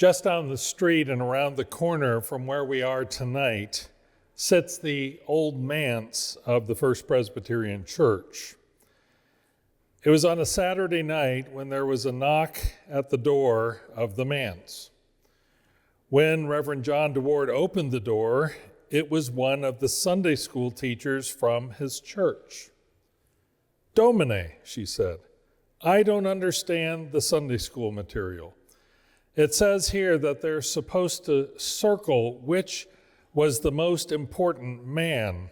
Just down the street and around the corner from where we are tonight sits the old manse of the First Presbyterian Church. It was on a Saturday night when there was a knock at the door of the manse. When Reverend John DeWaard opened the door, it was one of the Sunday school teachers from his church. "Domine," she said, "I don't understand the Sunday school material. It says here that they're supposed to circle which was the most important man.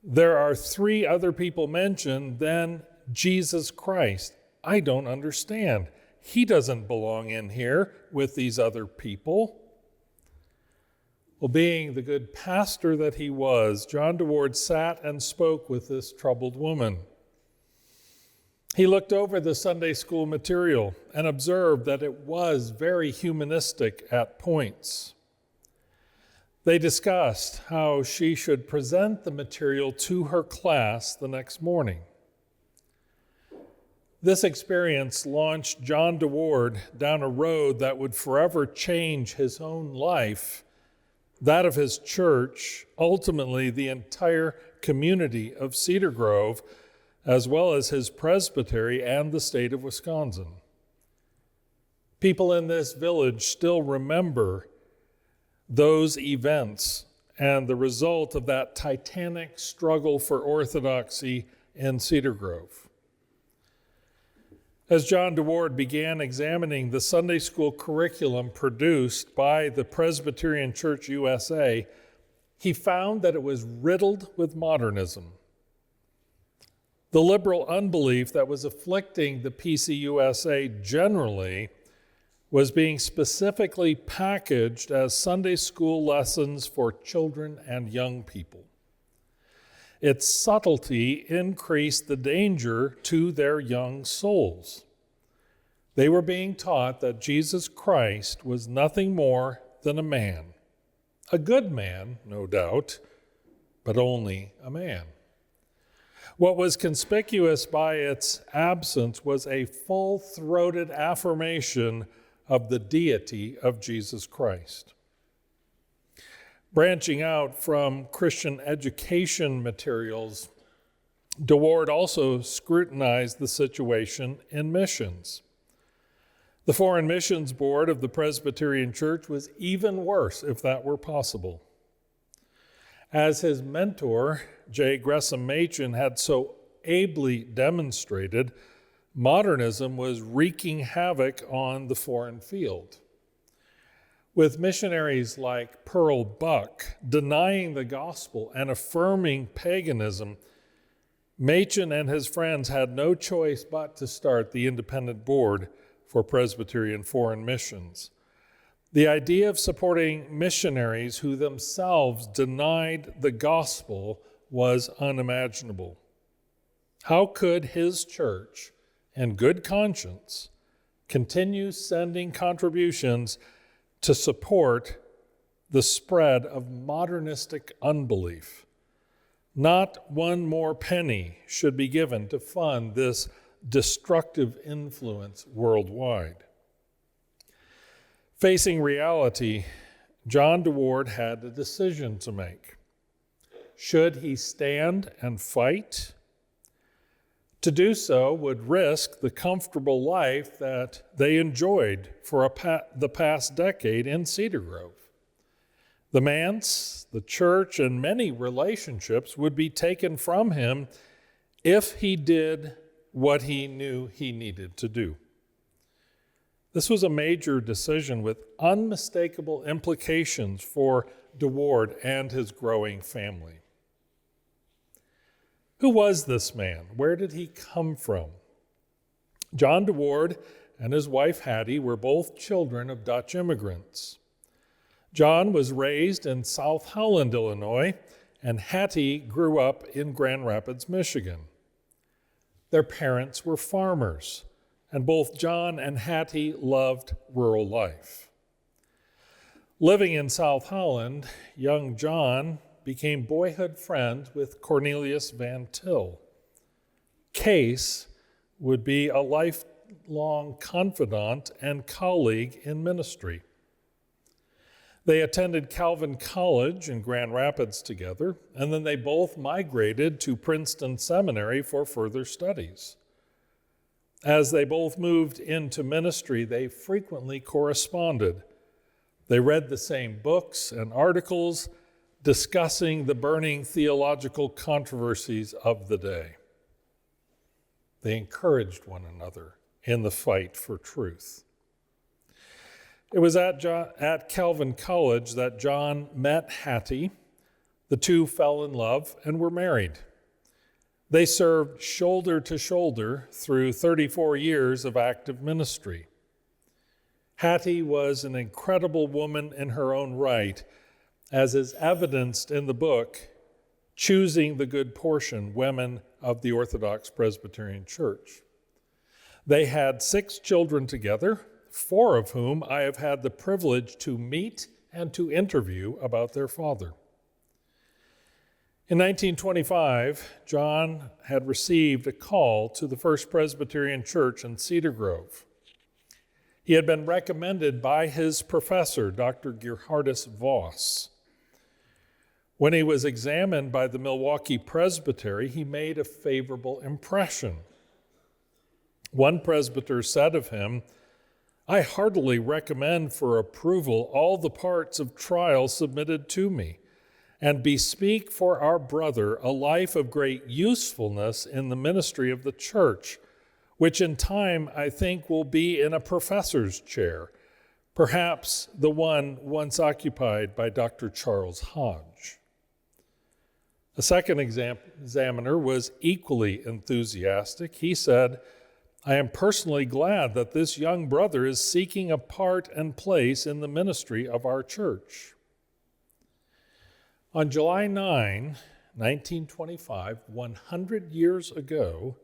There are 3 other people mentioned, then Jesus Christ. I don't understand. He doesn't belong in here with these other people." Well, being the good pastor that he was, John DeWaard sat and spoke with this troubled woman. He looked over the Sunday school material and observed that it was very humanistic at points. They discussed how she should present the material to her class the next morning. This experience launched John DeWaard down a road that would forever change his own life, that of his church, ultimately the entire community of Cedar Grove, as well as his presbytery and the state of Wisconsin. People in this village still remember those events and the result of that titanic struggle for orthodoxy in Cedar Grove. As John DeWaard began examining the Sunday school curriculum produced by the Presbyterian Church USA, he found that it was riddled with modernism. The liberal unbelief that was afflicting the PCUSA generally was being specifically packaged as Sunday school lessons for children and young people. Its subtlety increased the danger to their young souls. They were being taught that Jesus Christ was nothing more than a man. A good man, no doubt, but only a man. What was conspicuous by its absence was a full-throated affirmation of the deity of Jesus Christ. Branching out from Christian education materials, DeWaard also scrutinized the situation in missions. The Foreign Missions Board of the Presbyterian Church was even worse, if that were possible. As his mentor, J. Gresham Machen, had so ably demonstrated, modernism was wreaking havoc on the foreign field. With missionaries like Pearl Buck denying the gospel and affirming paganism, Machen and his friends had no choice but to start the Independent Board for Presbyterian Foreign Missions. The idea of supporting missionaries who themselves denied the gospel was unimaginable. How could his church, in good conscience, continue sending contributions to support the spread of modernistic unbelief? Not one more penny should be given to fund this destructive influence worldwide. Facing reality, John DeWaard had a decision to make. Should he stand and fight? To do so would risk the comfortable life that they enjoyed for the past decade in Cedar Grove. The manse, the church, and many relationships would be taken from him if he did what he knew he needed to do. This was a major decision with unmistakable implications for DeWaard and his growing family. Who was this man? Where did he come from? John DeWaard and his wife Hattie were both children of Dutch immigrants. John was raised in South Howland, Illinois, and Hattie grew up in Grand Rapids, Michigan. Their parents were farmers, and both John and Hattie loved rural life. Living in South Howland, young John became boyhood friends with Cornelius Van Til. Case would be a lifelong confidant and colleague in ministry. They attended Calvin College in Grand Rapids together, and then they both migrated to Princeton Seminary for further studies. As they both moved into ministry, they frequently corresponded. They read the same books and articles discussing the burning theological controversies of the day. They encouraged one another in the fight for truth. It was at Calvin College that John met Hattie. The two fell in love and were married. They served shoulder to shoulder through 34 years of active ministry. Hattie was an incredible woman in her own right, as is evidenced in the book, Choosing the Good Portion, Women of the Orthodox Presbyterian Church. They had 6 children together, 4 of whom I have had the privilege to meet and to interview about their father. In 1925, John had received a call to the First Presbyterian Church in Cedar Grove. He had been recommended by his professor, Dr. Gerhardus Voss. When he was examined by the Milwaukee Presbytery, he made a favorable impression. One presbyter said of him, "I heartily recommend for approval all the parts of trial submitted to me, and bespeak for our brother a life of great usefulness in the ministry of the church, which in time I think will be in a professor's chair, perhaps the one once occupied by Dr. Charles Hodge." A second examiner was equally enthusiastic. He said, "I am personally glad that this young brother is seeking a part and place in the ministry of our church." On July 9, 1925, 100 years ago,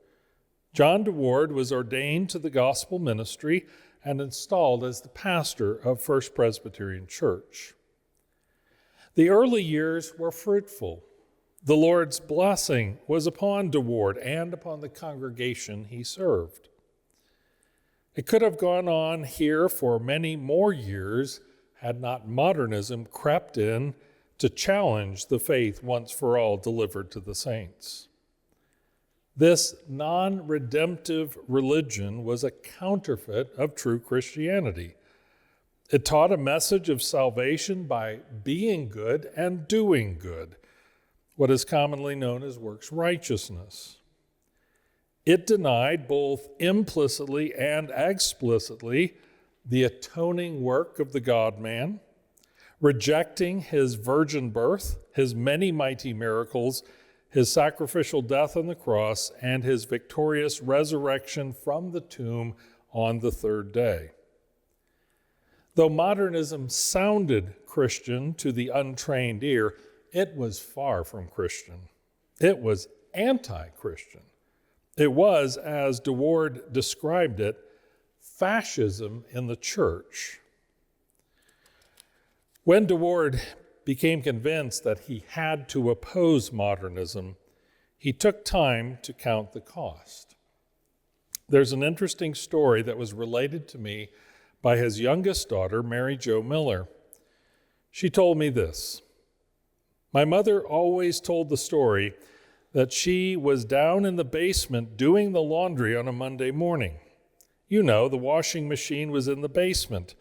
John DeWaard was ordained to the gospel ministry and installed as the pastor of First Presbyterian Church. The early years were fruitful. The Lord's blessing was upon DeWaard and upon the congregation he served. It could have gone on here for many more years had not modernism crept in to challenge the faith once for all delivered to the saints. This non-redemptive religion was a counterfeit of true Christianity. It taught a message of salvation by being good and doing good, what is commonly known as works righteousness. It denied both implicitly and explicitly the atoning work of the God-man, rejecting his virgin birth, his many mighty miracles, his sacrificial death on the cross, and his victorious resurrection from the tomb on the third day. Though modernism sounded Christian to the untrained ear, it was far from Christian. It was anti-Christian. It was, as DeWaard described it, fascism in the church. When DeWaard became convinced that he had to oppose modernism, he took time to count the cost. There's an interesting story that was related to me by his youngest daughter, Mary Jo Miller. She told me this: "My mother always told the story that she was down in the basement doing the laundry on a Monday morning. You know, the washing machine was in the basement,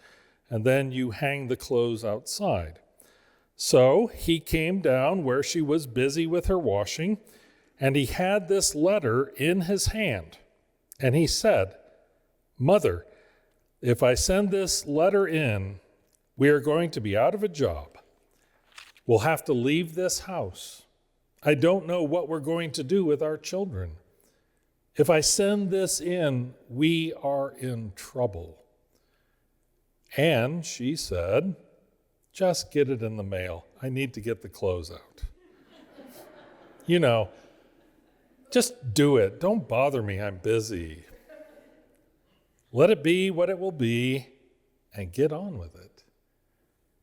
and then you hang the clothes outside. So he came down where she was busy with her washing, and he had this letter in his hand. And he said, 'Mother, if I send this letter in, we are going to be out of a job. We'll have to leave this house. I don't know what we're going to do with our children. If I send this in, we are in trouble.' And she said, 'Just get it in the mail. I need to get the clothes out.' You know, just do it. Don't bother me. I'm busy. Let it be what it will be and get on with it."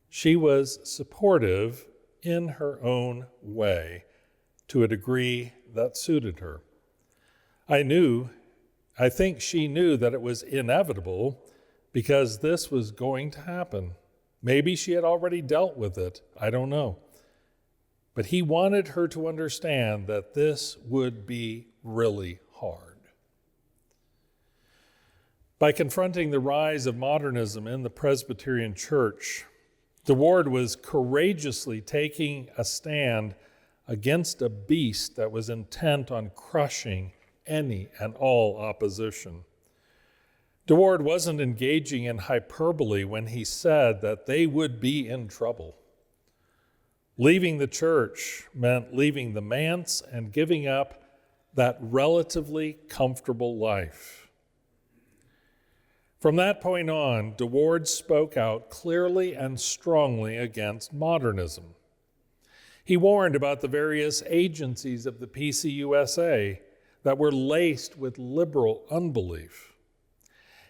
She was supportive in her own way to a degree that suited her. I knew I think she knew that it was inevitable because this was going to happen. Maybe she had already dealt with it. I don't know. But he wanted her to understand that this would be really hard. By confronting the rise of modernism in the Presbyterian Church, DeWaard was courageously taking a stand against a beast that was intent on crushing any and all opposition. DeWaard wasn't engaging in hyperbole when he said that they would be in trouble. Leaving the church meant leaving the manse and giving up that relatively comfortable life. From that point on, DeWaard spoke out clearly and strongly against modernism. He warned about the various agencies of the PCUSA that were laced with liberal unbelief.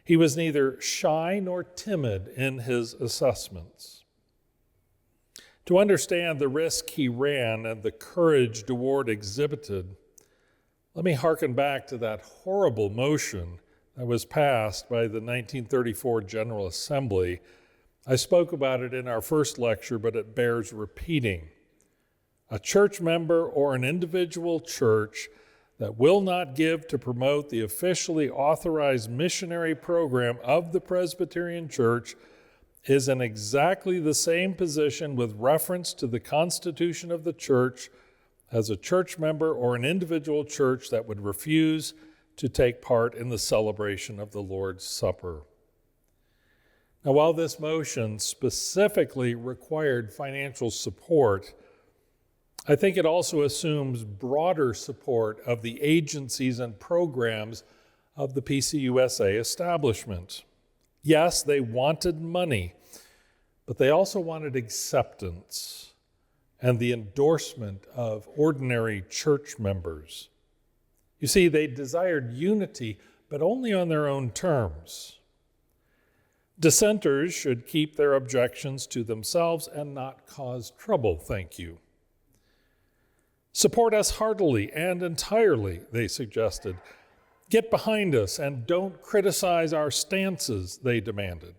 He was neither shy nor timid in his assessments. To understand the risk he ran and the courage DeWaard exhibited, let me hearken back to that horrible motion that was passed by the 1934 General Assembly. I spoke about it in our first lecture, but it bears repeating. A church member or an individual church that will not give to promote the officially authorized missionary program of the Presbyterian Church is in exactly the same position with reference to the Constitution of the Church as a church member or an individual church that would refuse to take part in the celebration of the Lord's Supper. Now, while this motion specifically required financial support, I think it also assumes broader support of the agencies and programs of the PCUSA establishment. Yes, they wanted money, but they also wanted acceptance and the endorsement of ordinary church members. You see, they desired unity, but only on their own terms. Dissenters should keep their objections to themselves and not cause trouble, thank you. Support us heartily and entirely, they suggested. Get behind us and don't criticize our stances, they demanded.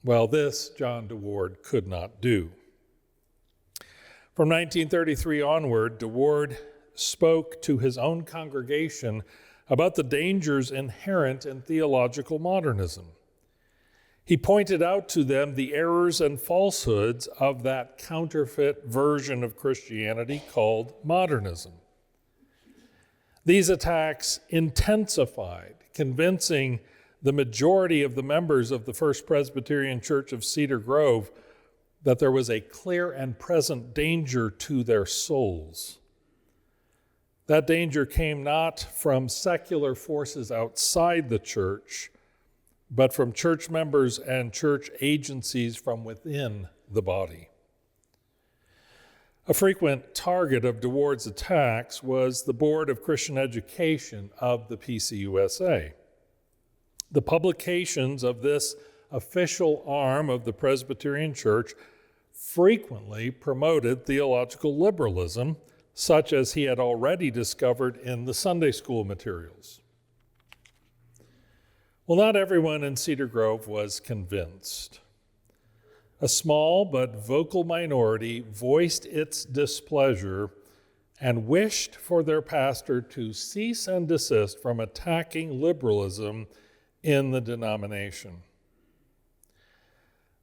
Well, this John DeWaard could not do. From 1933 onward, DeWaard spoke to his own congregation about the dangers inherent in theological modernism. He pointed out to them the errors and falsehoods of that counterfeit version of Christianity called modernism. These attacks intensified, convincing the majority of the members of the First Presbyterian Church of Cedar Grove that there was a clear and present danger to their souls. That danger came not from secular forces outside the church, but from church members and church agencies from within the body. A frequent target of DeWaard's attacks was the Board of Christian Education of the PCUSA. The publications of this official arm of the Presbyterian Church frequently promoted theological liberalism, such as he had already discovered in the Sunday school materials. Well, not everyone in Cedar Grove was convinced. A small but vocal minority voiced its displeasure and wished for their pastor to cease and desist from attacking liberalism in the denomination.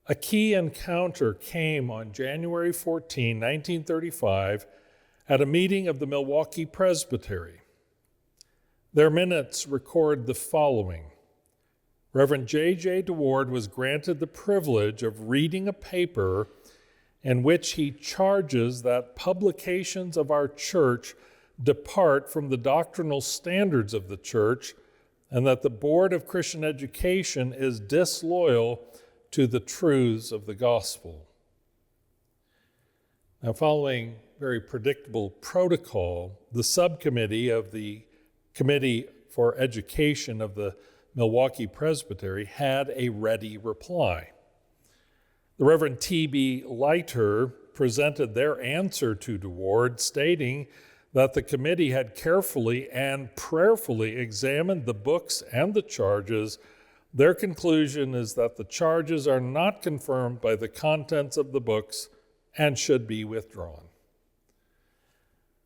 A key encounter came on January 14, 1935, at a meeting of the Milwaukee Presbytery. Their minutes record the following. Reverend J.J. DeWaard was granted the privilege of reading a paper in which he charges that publications of our church depart from the doctrinal standards of the church and that the Board of Christian Education is disloyal to the truths of the gospel. Now, following very predictable protocol, the subcommittee of the Committee for Education of the Milwaukee Presbytery had a ready reply. The Reverend T.B. Leiter presented their answer to DeWaard, stating that the committee had carefully and prayerfully examined the books and the charges, their conclusion is that the charges are not confirmed by the contents of the books and should be withdrawn.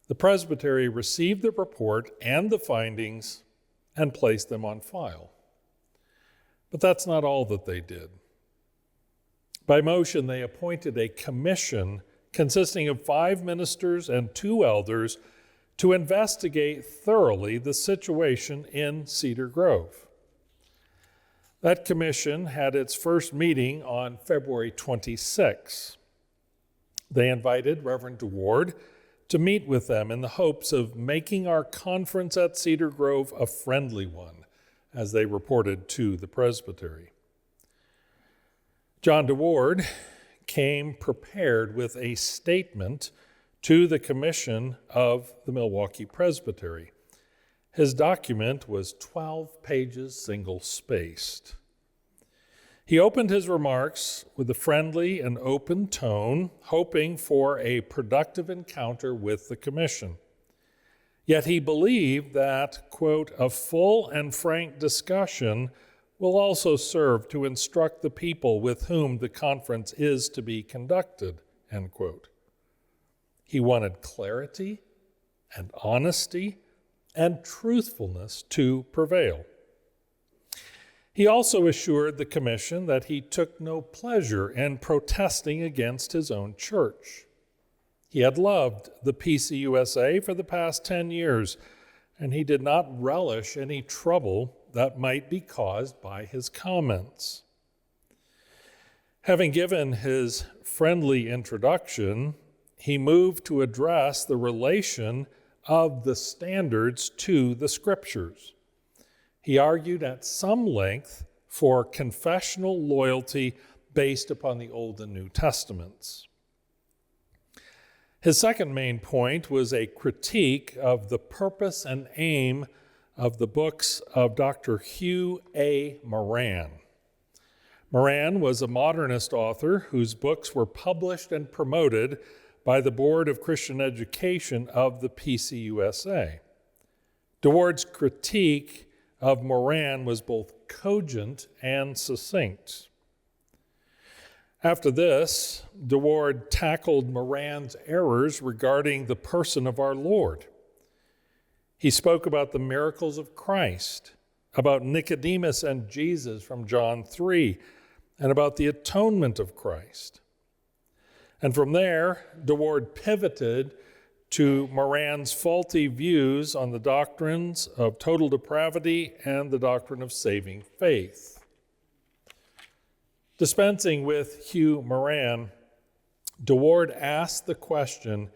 The presbytery received the report and the findings and placed them on file. But that's not all that they did. By motion, they appointed a commission consisting of 5 ministers and 2 elders to investigate thoroughly the situation in Cedar Grove. That commission had its first meeting on February 26. They invited Reverend DeWaard to meet with them in the hopes of making our conference at Cedar Grove a friendly one, as they reported to the presbytery. John DeWaard came prepared with a statement to the commission of the Milwaukee Presbytery. His document was 12 pages single-spaced. He opened his remarks with a friendly and open tone, hoping for a productive encounter with the commission. Yet he believed that, quote, a full and frank discussion will also serve to instruct the people with whom the conference is to be conducted, end quote. He wanted clarity and honesty and truthfulness to prevail. He also assured the commission that he took no pleasure in protesting against his own church. He had loved the PCUSA for the past 10 years, and he did not relish any trouble that might be caused by his comments. Having given his friendly introduction, he moved to address the relation of the standards to the scriptures. He argued at some length for confessional loyalty based upon the Old and New Testaments. His second main point was a critique of the purpose and aim of the books of Dr. Hugh A. Moran. Moran was a modernist author whose books were published and promoted by the Board of Christian Education of the PCUSA. DeWaard's critique of Moran was both cogent and succinct. After this, DeWaard tackled Moran's errors regarding the person of our Lord. He spoke about the miracles of Christ, about Nicodemus and Jesus from John 3, and about the atonement of Christ. And from there, DeWaard pivoted to Moran's faulty views on the doctrines of total depravity and the doctrine of saving faith. Dispensing with Hugh Moran, DeWaard asked the question,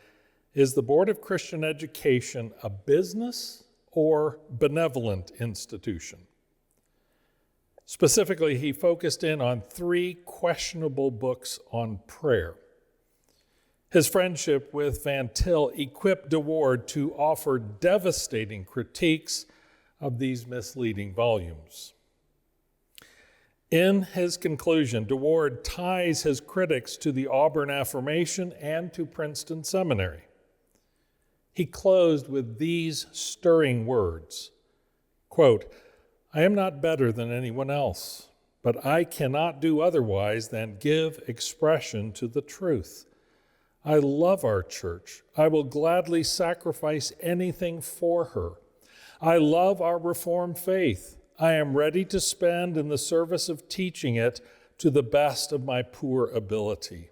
is the Board of Christian Education a business or benevolent institution? Specifically, he focused in on 3 questionable books on prayer. His friendship with Van Til equipped DeWaard to offer devastating critiques of these misleading volumes. In his conclusion, DeWaard ties his critics to the Auburn Affirmation and to Princeton Seminary. He closed with these stirring words, quote, I am not better than anyone else, but I cannot do otherwise than give expression to the truth. I love our church. I will gladly sacrifice anything for her. I love our Reformed faith. I am ready to spend in the service of teaching it to the best of my poor ability.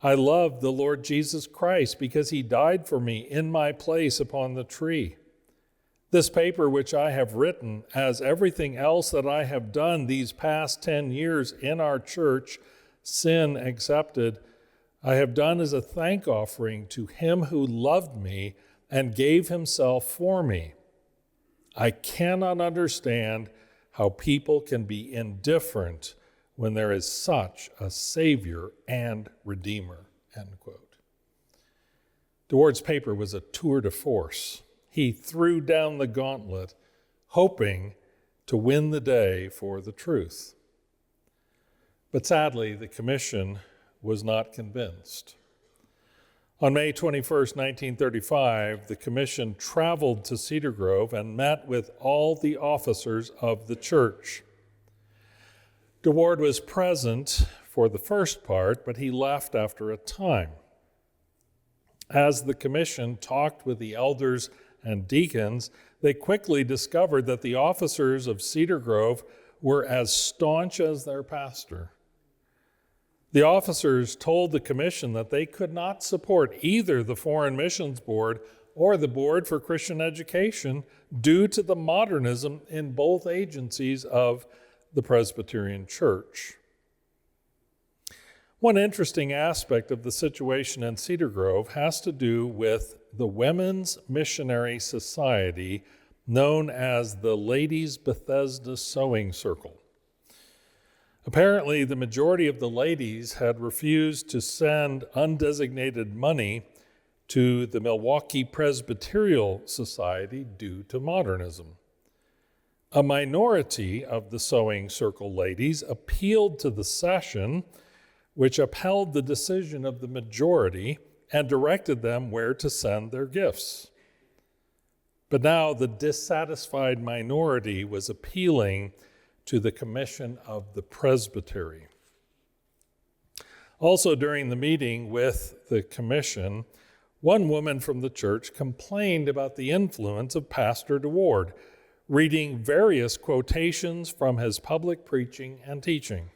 I love the Lord Jesus Christ because he died for me in my place upon the tree. This paper which I have written, as everything else that I have done these past 10 years in our church, sin accepted, I have done as a thank offering to him who loved me and gave himself for me. I cannot understand how people can be indifferent when there is such a Savior and Redeemer, end quote. DeWaard's paper was a tour de force. He threw down the gauntlet, hoping to win the day for the truth. But sadly, the commission was not convinced. On May 21st, 1935, the commission traveled to Cedar Grove and met with all the officers of the church. DeWaard was present for the first part, but he left after a time. As the commission talked with the elders and deacons, they quickly discovered that the officers of Cedar Grove were as staunch as their pastor. The officers told the commission that they could not support either the Foreign Missions Board or the Board for Christian Education due to the modernism in both agencies of the Presbyterian Church. One interesting aspect of the situation in Cedar Grove has to do with the Women's Missionary Society, known as the Ladies' Bethesda Sewing Circle. Apparently, the majority of the ladies had refused to send undesignated money to the Milwaukee Presbyterian Society due to modernism. A minority of the sewing circle ladies appealed to the session, which upheld the decision of the majority and directed them where to send their gifts. But now the dissatisfied minority was appealing to the commission of the presbytery. Also, during the meeting with the commission, one woman from the church complained about the influence of Pastor DeWaard, reading various quotations from his public preaching and teaching.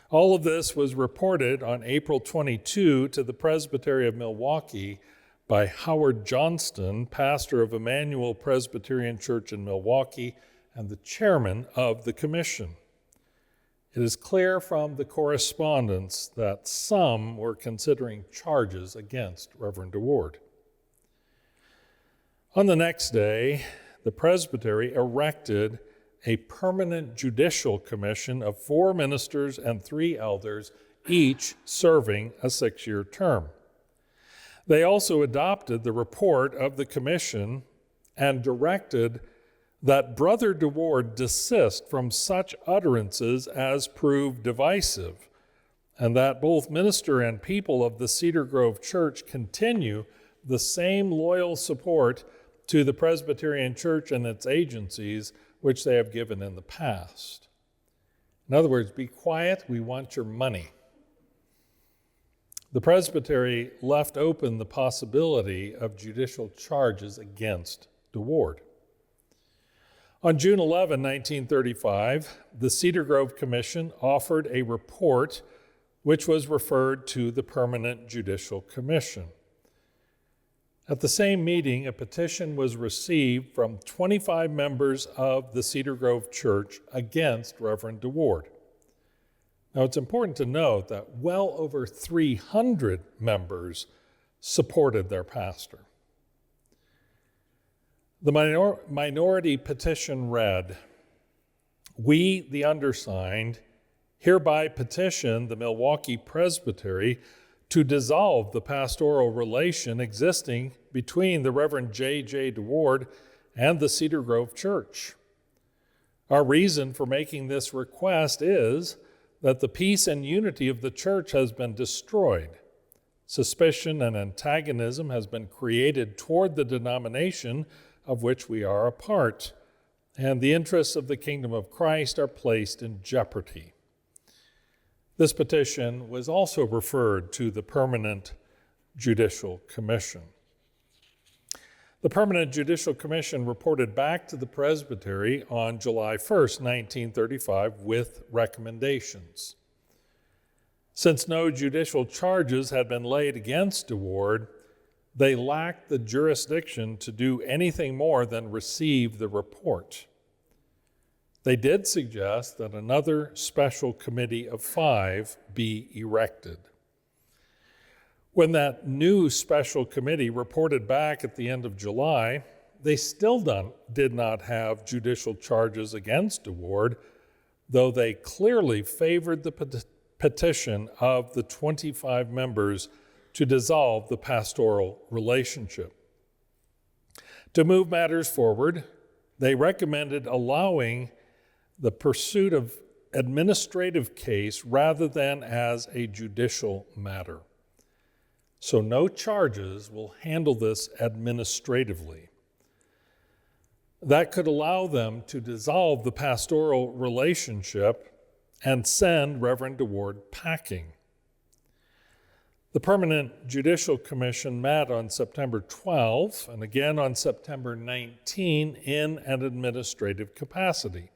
All of this was reported on April 22 to the Presbytery of Milwaukee by Howard Johnston, pastor of Emmanuel Presbyterian Church in Milwaukee and the chairman of the commission. It is clear from the correspondence that some were considering charges against Reverend DeWaard. On the next day, the presbytery erected a permanent judicial commission of 4 ministers and 3 elders, each serving a 6-year term. They also adopted the report of the commission and directed that Brother DeWaard desist from such utterances as prove divisive, and that both minister and people of the Cedar Grove Church continue the same loyal support to the Presbyterian Church and its agencies which they have given in the past. In other words, be quiet, we want your money. The presbytery left open the possibility of judicial charges against DeWaard. On June 11, 1935, the Cedar Grove Commission offered a report which was referred to the Permanent Judicial Commission. At the same meeting, a petition was received from 25 members of the Cedar Grove Church against Reverend DeWaard. Now, it's important to note that well over 300 members supported their pastor. The minority petition read, "We, the undersigned, hereby petition the Milwaukee Presbytery to dissolve the pastoral relation existing between the Reverend J.J. DeWaard and the Cedar Grove Church. Our reason for making this request is that the peace and unity of the church has been destroyed. Suspicion and antagonism has been created toward the denomination of which we are a part, and the interests of the kingdom of Christ are placed in jeopardy." This petition was also referred to the Permanent Judicial Commission. The Permanent Judicial Commission reported back to the presbytery on July 1st, 1935, with recommendations. Since no judicial charges had been laid against DeWaard, they lacked the jurisdiction to do anything more than receive the report. They did suggest that another special committee of 5 be erected. When that new special committee reported back at the end of July, they still did not have judicial charges against DeWaard, though they clearly favored the petition of the 25 members to dissolve the pastoral relationship. To move matters forward, they recommended allowing the pursuit of administrative case rather than as a judicial matter. so no charges will handle this administratively. That could allow them to dissolve the pastoral relationship and send Reverend DeWaard packing. The Permanent Judicial Commission met on September 12 and again on September 19 in an administrative capacity.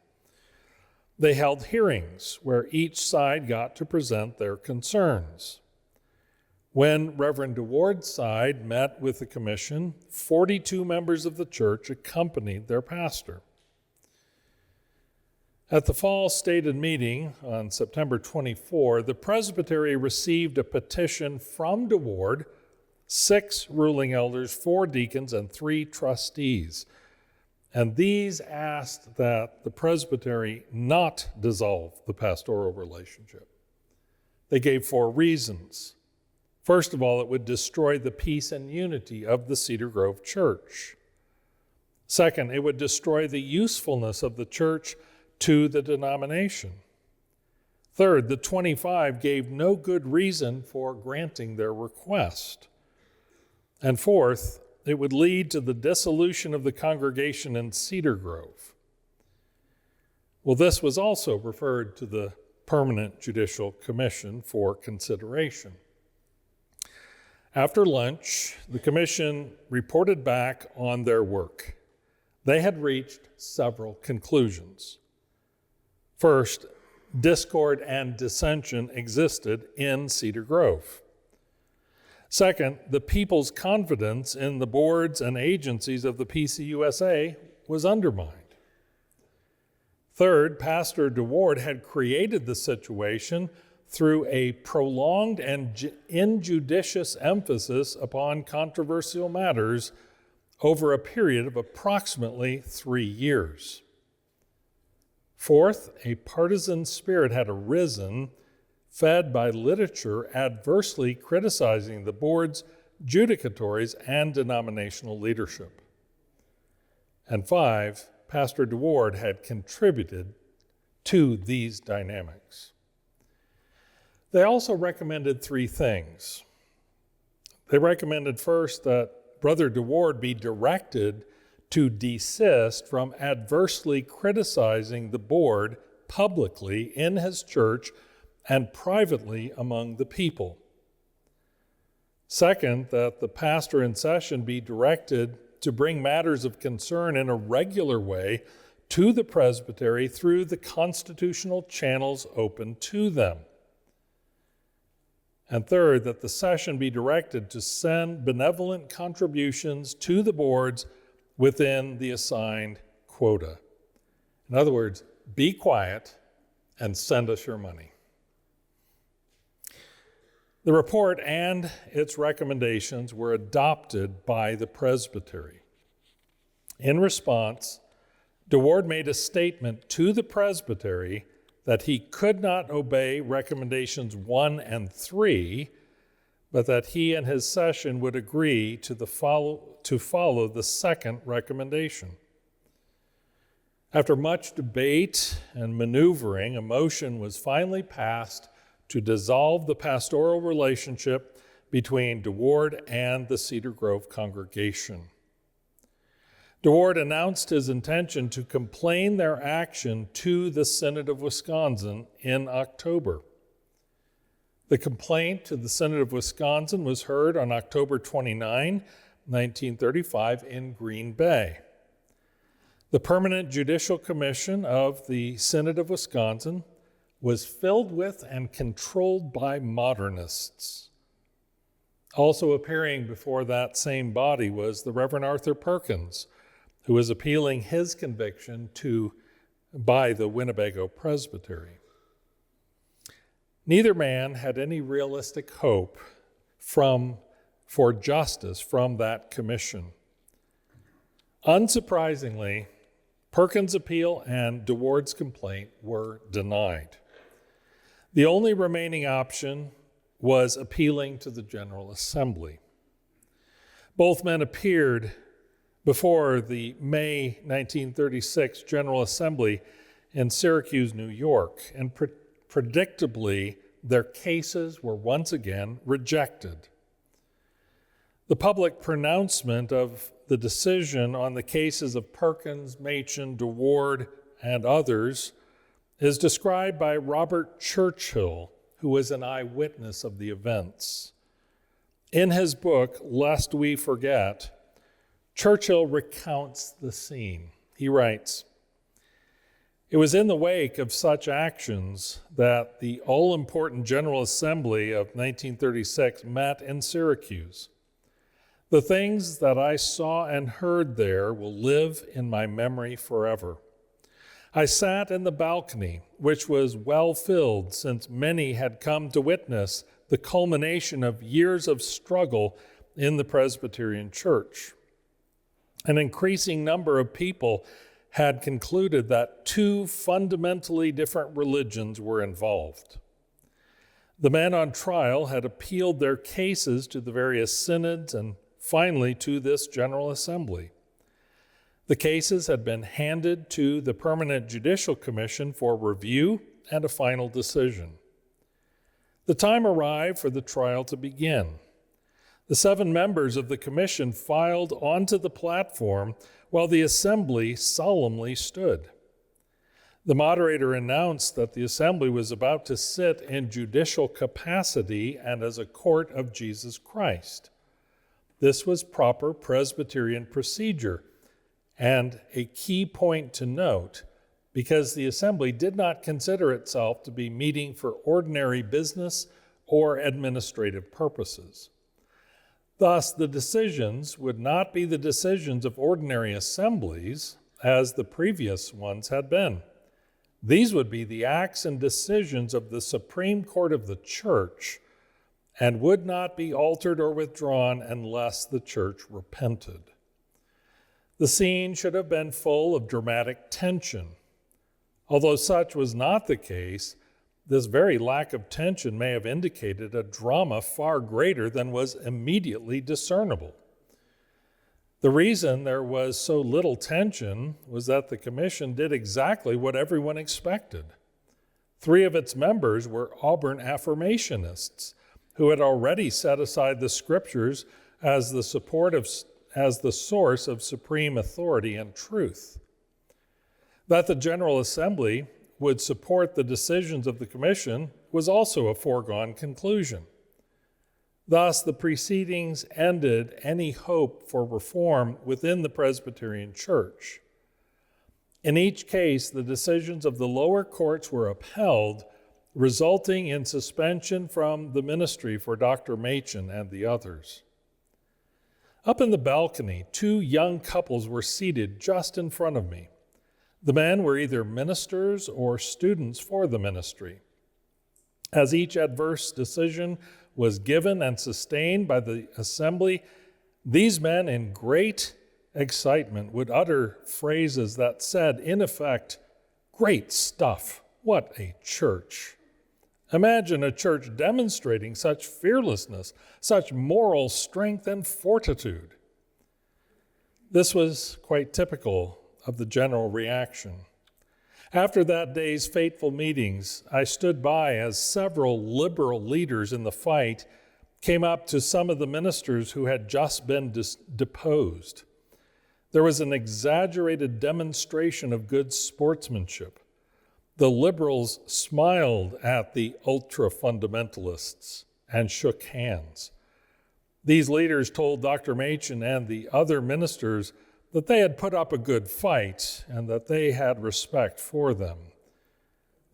They held hearings where each side got to present their concerns. When Reverend DeWard's side met with the commission, 42 members of the church accompanied their pastor. At the fall stated meeting on September 24, the presbytery received a petition from DeWard, 6 ruling elders, 4 deacons, and 3 trustees. And these asked that the presbytery not dissolve the pastoral relationship. They gave 4 reasons. First of all, it would destroy the peace and unity of the Cedar Grove Church. Second, it would destroy the usefulness of the church to the denomination. Third, the 25 gave no good reason for granting their request. And fourth, it would lead to the dissolution of the congregation in Cedar Grove. Well, this was also referred to the Permanent Judicial Commission for consideration. After lunch, the commission reported back on their work. They had reached several conclusions. First, discord and dissension existed in Cedar Grove. Second, the people's confidence in the boards and agencies of the PCUSA was undermined. Third, Pastor DeWard had created the situation through a prolonged and injudicious emphasis upon controversial matters over a period of approximately 3 years. Fourth, a partisan spirit had arisen, fed by literature adversely criticizing the board's judicatories and denominational leadership. And 5, Pastor DeWard had contributed to these dynamics. They also recommended 3 things. They recommended first that Brother DeWard be directed to desist from adversely criticizing the board publicly in his church and privately among the people. Second, that the pastor in session be directed to bring matters of concern in a regular way to the presbytery through the constitutional channels open to them. And third, that the session be directed to send benevolent contributions to the boards within the assigned quota. In other words, be quiet and send us your money. The report and its recommendations were adopted by the presbytery. In response, DeWard made a statement to the presbytery that he could not obey recommendations 1 and 3, but that he and his session would agree to follow the second recommendation. After much debate and maneuvering, a motion was finally passed to dissolve the pastoral relationship between DeWard and the Cedar Grove congregation. DeWard announced his intention to complain their action to the Synod of Wisconsin in October. The complaint to the Synod of Wisconsin was heard on October 29, 1935 in Green Bay. The Permanent Judicial Commission of the Synod of Wisconsin was filled with and controlled by modernists. Also appearing before that same body was the Reverend Arthur Perkins, who was appealing his conviction by the Winnebago Presbytery. Neither man had any realistic hope for justice from that commission. Unsurprisingly, Perkins' appeal and DeWard's complaint were denied. The only remaining option was appealing to the General Assembly. Both men appeared before the May 1936 General Assembly in Syracuse, New York, and predictably, their cases were once again rejected. The public pronouncement of the decision on the cases of Perkins, Machen, DeWaard, and others is described by Robert Churchill, who was an eyewitness of the events. In his book, Lest We Forget, Churchill recounts the scene. He writes, "It was in the wake of such actions that the all-important General Assembly of 1936 met in Syracuse. The things that I saw and heard there will live in my memory forever. I sat in the balcony, which was well filled since many had come to witness the culmination of years of struggle in the Presbyterian Church. An increasing number of people had concluded that two fundamentally different religions were involved. The men on trial had appealed their cases to the various synods and finally to this General Assembly. The cases had been handed to the Permanent Judicial Commission for review and a final decision. The time arrived for the trial to begin. The 7 members of the commission filed onto the platform while the assembly solemnly stood. The moderator announced that the assembly was about to sit in judicial capacity and as a court of Jesus Christ. This was proper Presbyterian procedure, and a key point to note, because the assembly did not consider itself to be meeting for ordinary business or administrative purposes. Thus, the decisions would not be the decisions of ordinary assemblies, as the previous ones had been. These would be the acts and decisions of the Supreme Court of the Church, and would not be altered or withdrawn unless the church repented. The scene should have been full of dramatic tension. Although such was not the case, this very lack of tension may have indicated a drama far greater than was immediately discernible. The reason there was so little tension was that the commission did exactly what everyone expected. 3 of its members were Auburn affirmationists who had already set aside the scriptures as the source of supreme authority and truth. That the General Assembly would support the decisions of the commission was also a foregone conclusion. Thus, the proceedings ended any hope for reform within the Presbyterian Church. In each case, the decisions of the lower courts were upheld, resulting in suspension from the ministry for Dr. Machen and the others. Up in the balcony, 2 young couples were seated just in front of me. The men were either ministers or students for the ministry. As each adverse decision was given and sustained by the assembly, these men in great excitement would utter phrases that said, in effect, "Great stuff, what a church." Imagine a church demonstrating such fearlessness, such moral strength and fortitude. This was quite typical of the general reaction. After that day's fateful meetings, I stood by as several liberal leaders in the fight came up to some of the ministers who had just been deposed. There was an exaggerated demonstration of good sportsmanship. The liberals smiled at the ultra-fundamentalists and shook hands. These leaders told Dr. Machen and the other ministers that they had put up a good fight and that they had respect for them.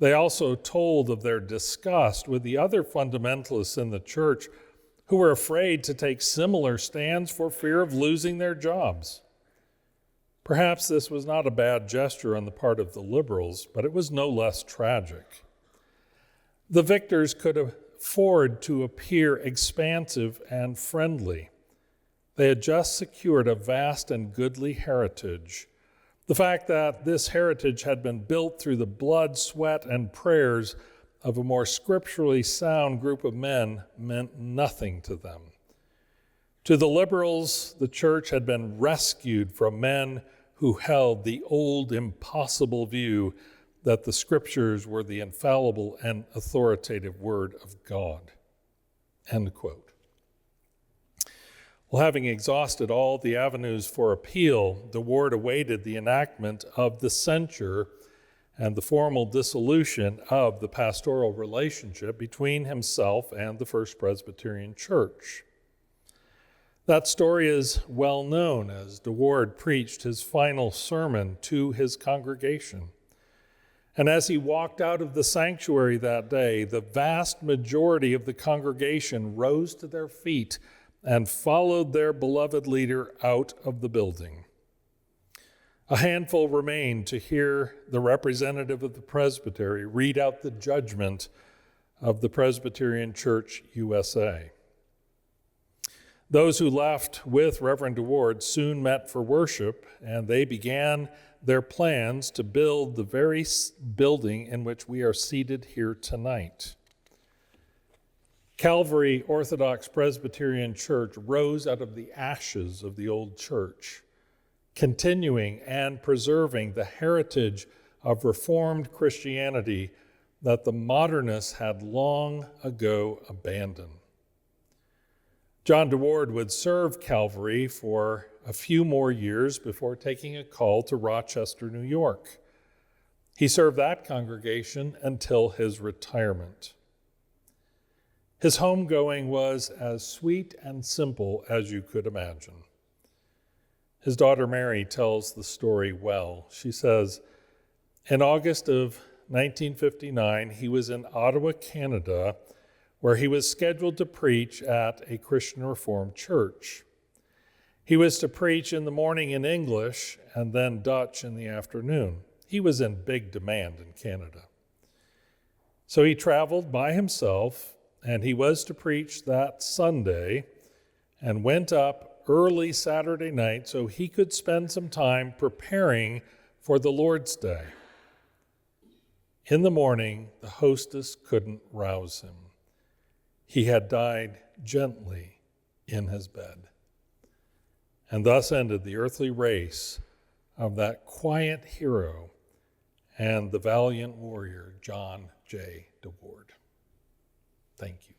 They also told of their disgust with the other fundamentalists in the church who were afraid to take similar stands for fear of losing their jobs. Perhaps this was not a bad gesture on the part of the liberals, but it was no less tragic. The victors could afford to appear expansive and friendly. They had just secured a vast and goodly heritage. The fact that this heritage had been built through the blood, sweat, and prayers of a more scripturally sound group of men meant nothing to them. To the liberals, the church had been rescued from men who held the old impossible view that the scriptures were the infallible and authoritative word of God. End quote. Well, having exhausted all the avenues for appeal, DeWaard awaited the enactment of the censure and the formal dissolution of the pastoral relationship between himself and the First Presbyterian Church. That story is well known as DeWaard preached his final sermon to his congregation. And as he walked out of the sanctuary that day, the vast majority of the congregation rose to their feet and followed their beloved leader out of the building. A handful remained to hear the representative of the presbytery read out the judgment of the Presbyterian Church USA. Those who left with Reverend DeWaard soon met for worship, and they began their plans to build the very building in which we are seated here tonight. Calvary Orthodox Presbyterian Church rose out of the ashes of the old church, continuing and preserving the heritage of Reformed Christianity that the modernists had long ago abandoned. John DeWaard would serve Calvary for a few more years before taking a call to Rochester, New York. He served that congregation until his retirement. His homegoing was as sweet and simple as you could imagine. His daughter Mary tells the story well. She says, in August of 1959, he was in Ottawa, Canada, where he was scheduled to preach at a Christian Reformed church. He was to preach in the morning in English and then Dutch in the afternoon. He was in big demand in Canada. So he traveled by himself, and he was to preach that Sunday and went up early Saturday night so he could spend some time preparing for the Lord's Day. In the morning, the hostess couldn't rouse him. He had died gently in his bed. And thus ended the earthly race of that quiet hero and the valiant warrior, John J. DeWaard. Thank you.